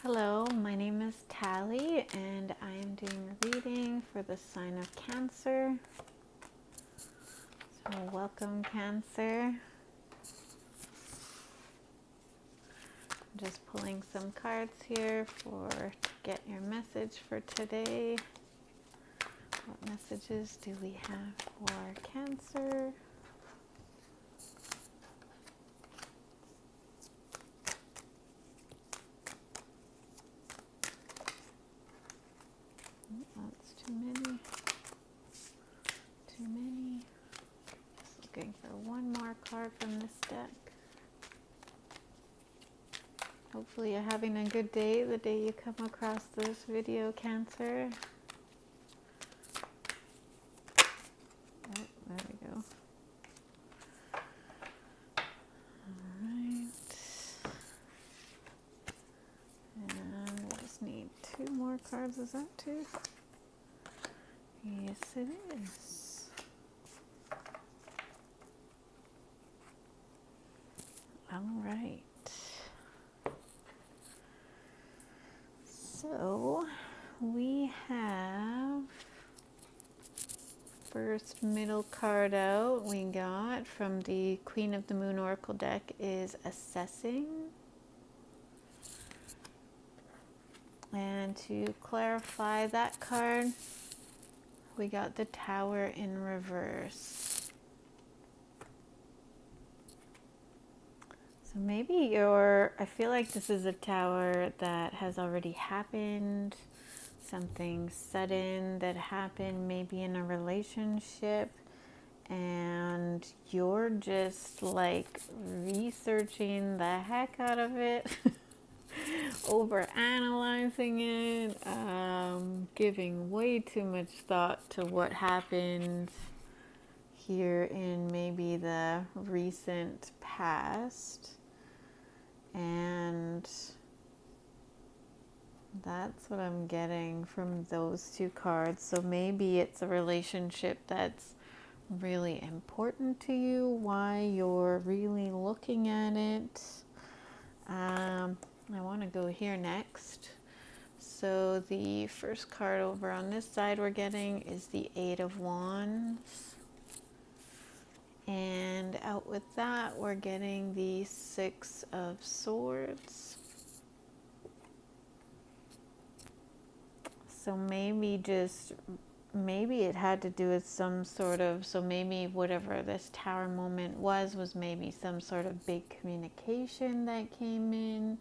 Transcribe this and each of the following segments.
Hello, my name is Tally and I am doing a reading for the sign of Cancer. So welcome, Cancer. I'm just pulling some cards here to get your message for today. What messages do we have for Cancer? That's too many. Too many. Just looking for one more card from this deck. Hopefully you're having a good day the day you come across this video, Cancer. Oh, there we go. Alright. And we just need two more cards. Is that two? Yes, it is. Alright. So we have first middle card out we got from the Queen of the Moon Oracle deck is Assessing. And to clarify that card, we got the Tower in reverse. So maybe I feel like this is a tower that has already happened, something sudden that happened maybe in a relationship, and you're just like researching the heck out of it, over analyzing it, giving way too much thought to what happened here in maybe the recent past. And that's what I'm getting from those two cards. So maybe it's a relationship that's really important to you, why you're really looking at it. I want to go here next. So the first card over on this side we're getting is the Eight of Wands. And out with that, we're getting the Six of Swords. So maybe it had to do with some sort of, so maybe whatever this tower moment was maybe some sort of big communication that came in.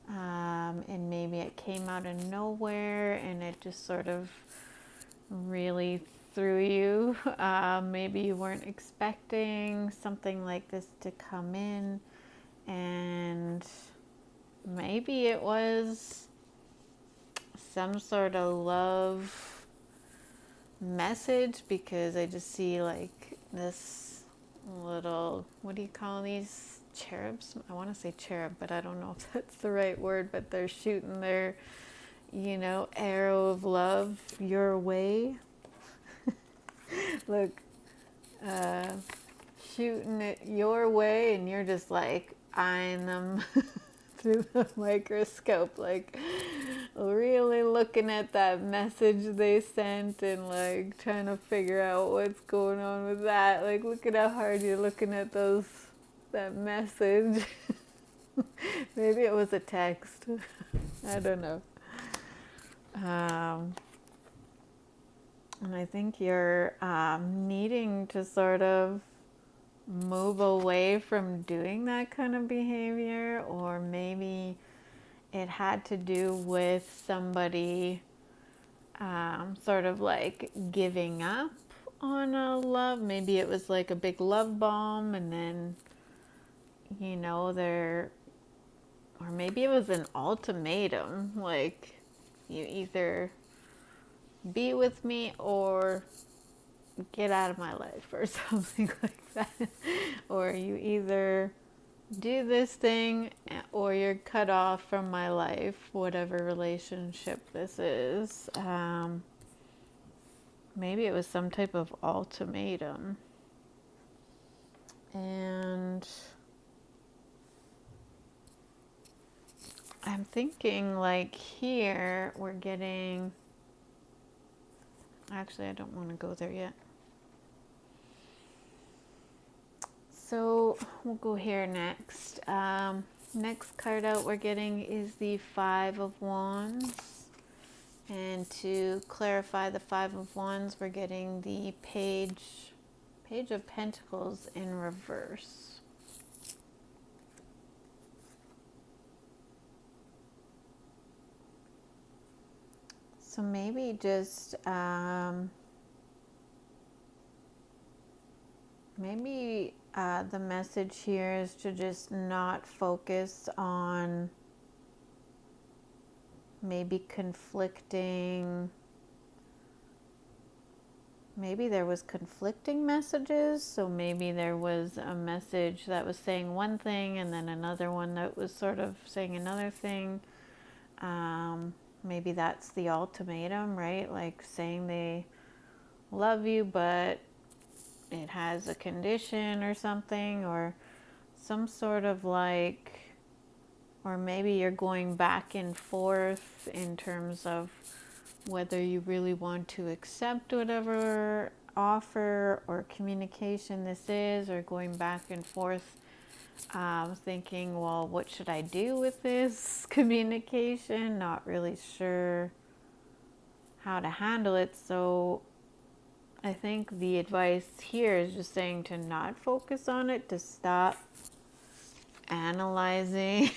And maybe it came out of nowhere and it just sort of really threw you. Maybe you weren't expecting something like this to come in, and maybe it was some sort of love message, because I just see like this little, what do you call these, cherubs? I want to say cherub, but I don't know if that's the right word, but they're shooting their, arrow of love your way. Look, shooting it your way, and you're just like eyeing them through the microscope, like really looking at that message they sent and like trying to figure out what's going on with that. Like, look at how hard you're looking at that message. Maybe it was a text. I don't know. And I think you're needing to sort of move away from doing that kind of behavior, or maybe it had to do with somebody sort of like giving up on a love. Maybe it was like a big love bomb, and then, or maybe it was an ultimatum, like you either be with me or get out of my life, or something like that. Or you either do this thing or you're cut off from my life, whatever relationship this is. Maybe it was some type of ultimatum. And I I'm thinking like here we're getting, actually I don't want to go there yet. So we'll go here next. Next card out we're getting is the Five of Wands. And to clarify the Five of Wands, we're getting the Page of Pentacles in reverse. So maybe just, the message here is to just not focus on maybe conflicting, maybe there was conflicting messages. So maybe there was a message that was saying one thing and then another one that was sort of saying another thing. Maybe that's the ultimatum, right? Like saying they love you, but it has a condition or something, or some sort of like, or maybe you're going back and forth in terms of whether you really want to accept whatever offer or communication this is, or going back and forth thinking, well, what should I do with this communication? Not really sure how to handle it. So I think the advice here is just saying to not focus on it, to stop analyzing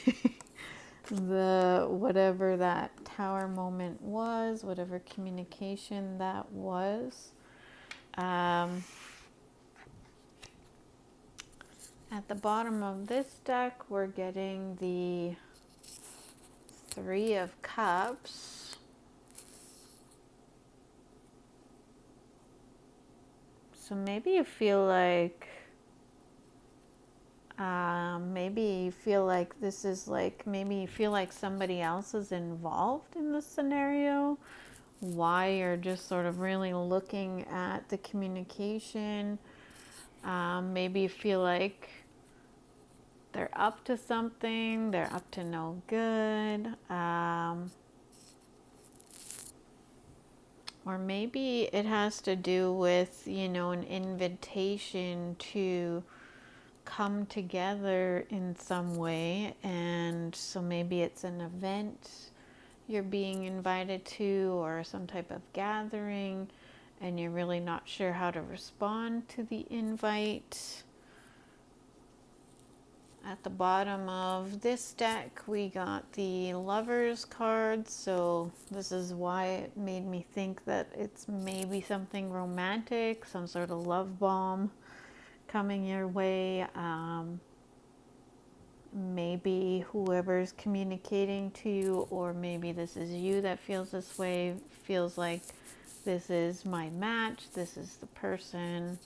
the whatever that tower moment was, whatever communication that was. At the bottom of this deck, we're getting the Three of Cups. So maybe you feel like, this is like, maybe you feel like somebody else is involved in the scenario. Why you're just sort of really looking at the communication. Maybe you feel like they're up to something, they're up to no good. Or maybe it has to do with, an invitation to come together in some way. And so maybe it's an event you're being invited to, or some type of gathering, and you're really not sure how to respond to the invite. At the bottom of this deck, we got the Lovers card. So this is why it made me think that it's maybe something romantic, some sort of love bomb coming your way. Maybe whoever's communicating to you, or maybe this is you that feels this way, feels like this is my match, this is the person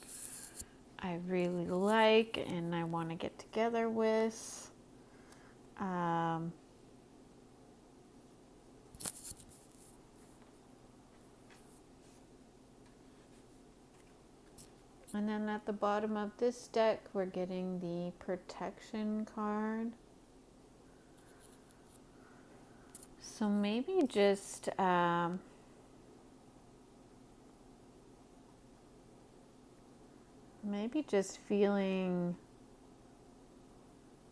I really like and I want to get together with. And then at the bottom of this deck, we're getting the Protection card. So maybe just feeling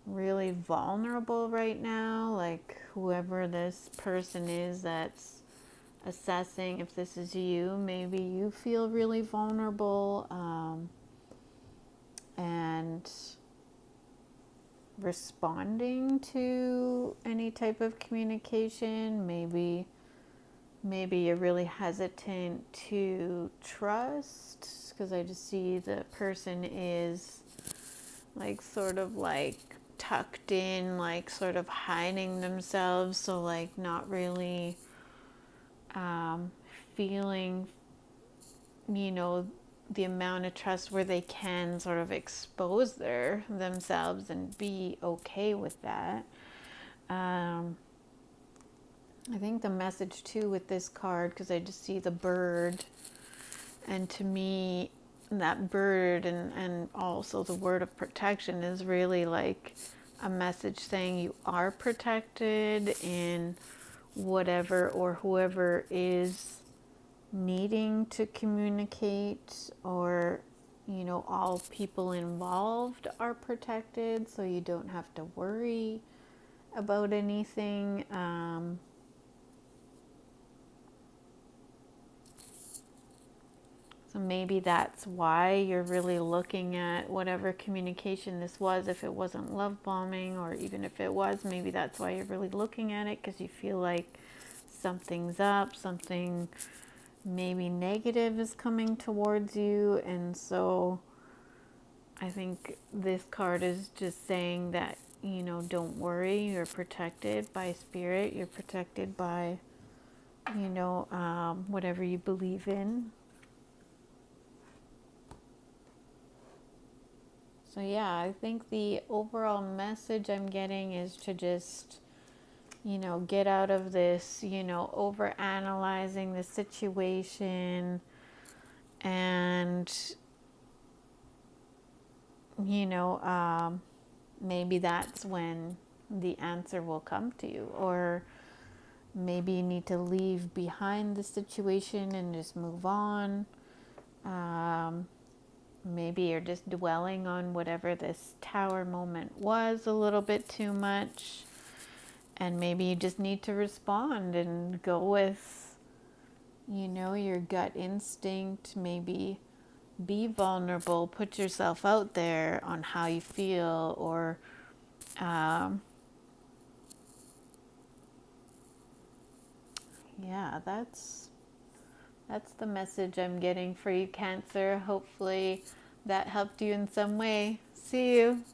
really vulnerable right now, like whoever this person is that's assessing if this is you, maybe you feel really vulnerable, and responding to any type of communication. Maybe you're really hesitant to trust, because I just see the person is like sort of like tucked in, like sort of hiding themselves, so like not really feeling, the amount of trust where they can sort of expose themselves and be okay with that. I think the message too with this card, because I just see the bird, and to me that bird and also the word of protection is really like a message saying you are protected, and whatever or whoever is needing to communicate, or all people involved are protected, so you don't have to worry about anything. So maybe that's why you're really looking at whatever communication this was. If it wasn't love bombing, or even if it was, maybe that's why you're really looking at it, because you feel like something's up, something maybe negative is coming towards you. And so I think this card is just saying that, don't worry, you're protected by spirit, you're protected by, whatever you believe in. So yeah, I think the overall message I'm getting is to just, get out of this, over analyzing the situation, and, maybe that's when the answer will come to you. Or maybe you need to leave behind the situation and just move on. Maybe you're just dwelling on whatever this tower moment was a little bit too much. And maybe you just need to respond and go with, your gut instinct. Maybe be vulnerable, put yourself out there on how you feel, or yeah, that's the message I'm getting for you, Cancer. Hopefully that helped you in some way. See you.